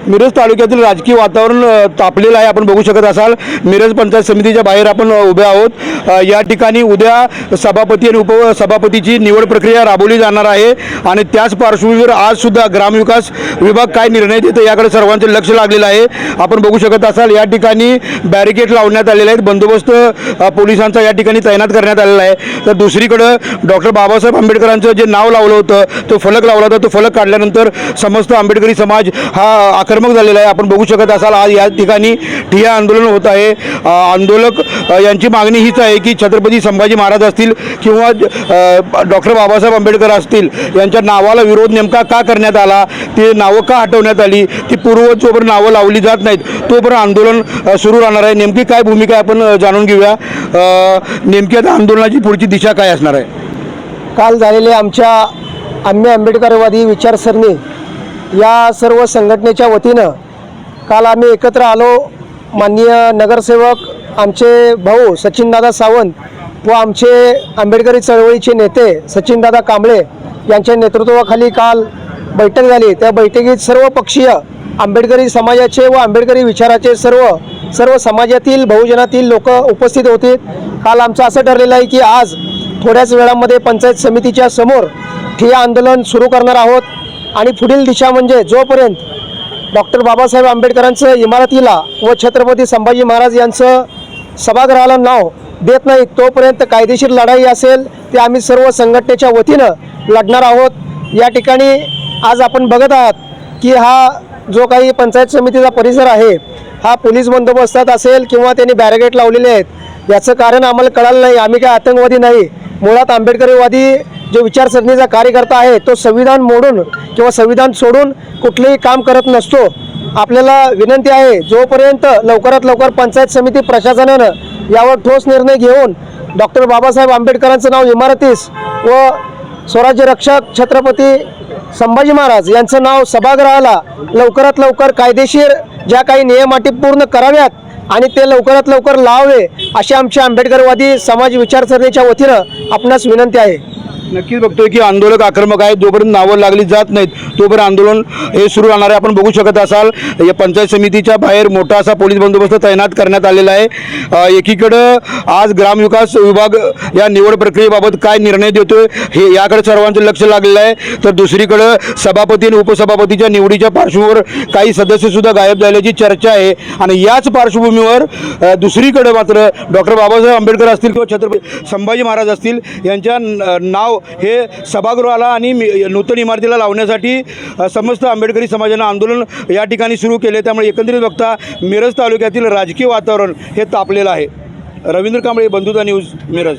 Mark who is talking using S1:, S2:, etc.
S1: मिरज तालुक्यातील राजकीय वातावरण तापलेलं आहे। आपण बघू शकत असाल मिरज पंचायत समितीच्या बाहेर आपण उभे आहोत। या ठिकाणी उद्या सभापती आणि उपसभापतीची निवड प्रक्रिया राबवली जाणार आहे आणि त्याच पार्श्वभूमीवर आज सुद्धा ग्रामविकास विभाग काय निर्णय देतो याकडे सर्वांचे लक्ष लागलेलं आहे। आपण बघू शकत असाल या ठिकाणी बॅरिकेड लावण्यात आलेले आहेत, बंदोबस्त पोलिसांचा या ठिकाणी तैनात करण्यात आलेला आहे। तर दुसरीकडे डॉक्टर बाबासाहेब आंबेडकरांचं जे नाव लावलं होतं, तो फलक लावला होता, तो फलक काढल्यानंतर समस्त आंबेडकरी समाज हा आक्रमक झालेला आहे। आपण बघू शकत असाल आज या ठिकाणी ठिय्या आंदोलन होत आहे। आंदोलक यांची मागणी हीच आहे की छत्रपती संभाजी महाराज असतील किंवा डॉक्टर बाबासाहेब आंबेडकर असतील यांच्या नावाला विरोध नेमका का करण्यात आला, ते नावं का हटवण्यात आली, ती पूर्वज जोपर्यंत नावं लावली जात नाहीत तोपर्यंत आंदोलन सुरू राहणार आहे। नेमकी काय भूमिका आहे आपण जाणून घेऊया। नेमकी आता आंदोलनाची पुढची दिशा काय असणार आहे?
S2: काल झालेले आमच्या आम्ही आंबेडकरवादी विचारसरणी या सर्व संघटनेच्या वतीनं काल आम्ही एकत्र आलो। माननीय नगरसेवक आमचे भाऊ सचिनदादा सावंत व आमचे आंबेडकरी चळवळीचे नेते सचिनदादा कांबळे यांच्या नेतृत्वाखाली काल बैठक झाली। त्या बैठकीत सर्व पक्षीय आंबेडकरी समाजाचे व आंबेडकरी विचाराचे सर्व समाजातील बहुजनातील लोक उपस्थित होते। काल आमचं असं ठरलेलं आहे की आज थोड्याच वेळामध्ये पंचायत समितीच्या समोर ठिय्या आंदोलन सुरू करणार आहोत आणि पुढील दिशा म्हणजे जोपर्यंत डॉक्टर बाबासाहेब आंबेडकरांचं इमारतीला व छत्रपती संभाजी महाराज यांचं सभागृहाला नाव देत नाही तोपर्यंत कायदेशीर लढाई असेल ते आम्ही सर्व संघटनेच्या वतीनं लढणार आहोत। या ठिकाणी आज आपण बघत आहात की हा जो काही पंचायत समितीचा परिसर आहे हा पोलीस बंदोबस्तात असेल किंवा त्यांनी बॅरिकेड लावलेले आहेत, याचं कारण आम्हाला कळालं नाही। आम्ही काय आतंकवादी नाही, मुळात आंबेडकरीवादी जो विचारसरणीचा कार्यकर्ता आहे तो संविधान मोडून किंवा संविधान सोडून कुठलेही काम करत नसतो। आपल्याला विनंती आहे जोपर्यंत लवकरात लवकर पंचायत समिती प्रशासनानं यावर ठोस निर्णय घेऊन डॉक्टर बाबासाहेब आंबेडकरांचं नाव इमारतीस व स्वराज्य रक्षक छत्रपती संभाजी महाराज यांचं नाव सभागृहाला लवकरात लवकर कायदेशीर ज्या काही नियम अटी पूर्ण कराव्यात आणि ते लवकरात लवकर लावावे अशी आमच्या आंबेडकरवादी समाज विचारसरणीच्या वतीनं आपणास विनंती आहे।
S1: नक्कीच बघतोय की आंदोलक आक्रमक आहेत, जोपर्यंत नावं लागली जात नाहीत तोपर्यंत आंदोलन हे सुरू राहणार आहे। आपण बघू शकत असाल या पंचायत समितीच्या बाहेर मोठा असा पोलीस बंदोबस्त तैनात करण्यात आलेला आहे। एकीकडं आज ग्रामविकास विभाग या निवड प्रक्रियेबाबत काय निर्णय देतोय हे याकडे सर्वांचं लक्ष लागलेलं आहे, तर दुसरीकडं सभापती आणि उपसभापतीच्या निवडीच्या पार्श्वभूमीवर काही सदस्यसुद्धा गायब झाल्याची चर्चा आहे आणि याच पार्श्वभूमीवर दुसरीकडे मात्र डॉक्टर बाबासाहेब आंबेडकर असतील किंवा छत्रपती संभाजी महाराज असतील यांच्या नाव हे सभागृहाला आणि नूतन इमारतीला लावण्यासाठी समस्त आंबेडकरी समाजानं आंदोलन या ठिकाणी सुरू केले। त्यामुळे एकंदरीत बघता मिरज तालुक्यातील राजकीय वातावरण हे तापलेलं आहे। रवींद्र कांबळे, बंधुता न्यूज, मिरज।